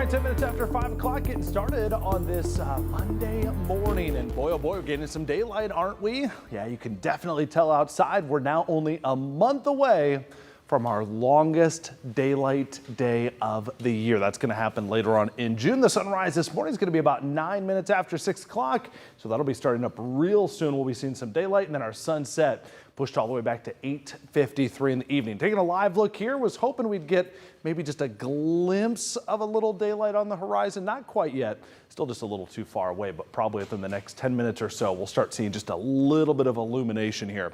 right, 10 minutes after 5 o'clock, getting started on this Monday morning. And boy, oh boy, we're getting some daylight, aren't we? Yeah, you can definitely tell outside. We're now only a month away from our longest daylight day of the year. That's going to happen later on in June. The sunrise this morning is going to be about 9 minutes after 6 o'clock. So that'll be starting up real soon. We'll be seeing some daylight, and then our sunset pushed all the way back to 8:53 in the evening. Taking a live look here, was hoping we'd get maybe just a glimpse of a little daylight on the horizon. Not quite yet. Still just a little too far away, but probably within the next 10 minutes or so, we'll start seeing just a little bit of illumination here.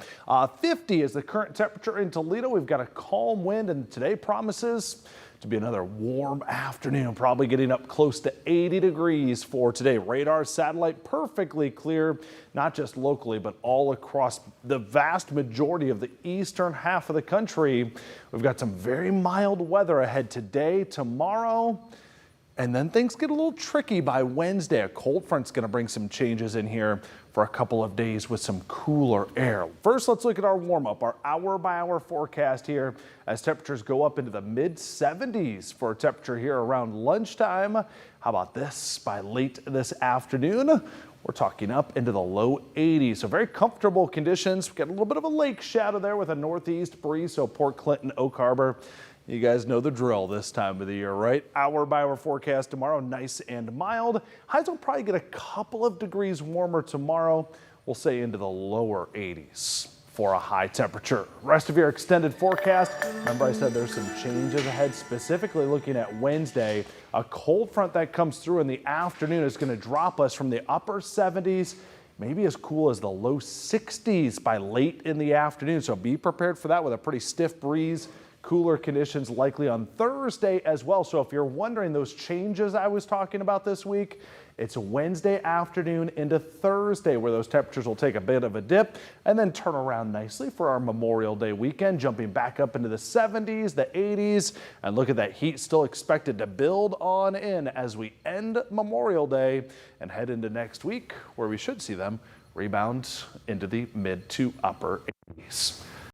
50 is the current temperature in Toledo. We've got a calm wind, and today promises to be another warm afternoon, probably getting up close to 80 degrees for today. Radar, satellite, perfectly clear, not just locally, but all across the vast majority of the eastern half of the country. We've got some very mild weather ahead today, tomorrow, and then things get a little tricky by Wednesday. A cold front's going to bring some changes in here for a couple of days with some cooler air. First, let's look at our warm-up, our hour-by-hour forecast here as temperatures go up into the mid-70s for a temperature here around lunchtime. How about this? By late this afternoon, we're talking up into the low 80s. So very comfortable conditions. We've got a little bit of a lake shadow there with a northeast breeze, so Port Clinton, Oak Harbor. You guys know the drill this time of the year, right? Hour-by-hour forecast tomorrow, nice and mild. Highs will probably get a couple of degrees warmer tomorrow. We'll say into the lower 80s for a high temperature. Rest of your extended forecast. Remember I said there's some changes ahead, specifically looking at Wednesday. A cold front that comes through in the afternoon is going to drop us from the upper 70s, maybe as cool as the low 60s by late in the afternoon. So be prepared for that with a pretty stiff breeze. Cooler conditions likely on Thursday as well. So if you're wondering those changes I was talking about this week, it's Wednesday afternoon into Thursday where those temperatures will take a bit of a dip and then turn around nicely for our Memorial Day weekend, jumping back up into the 70s, the 80s, and look at that heat still expected to build on in as we end Memorial Day and head into next week where we should see them rebound into the mid to upper 80s.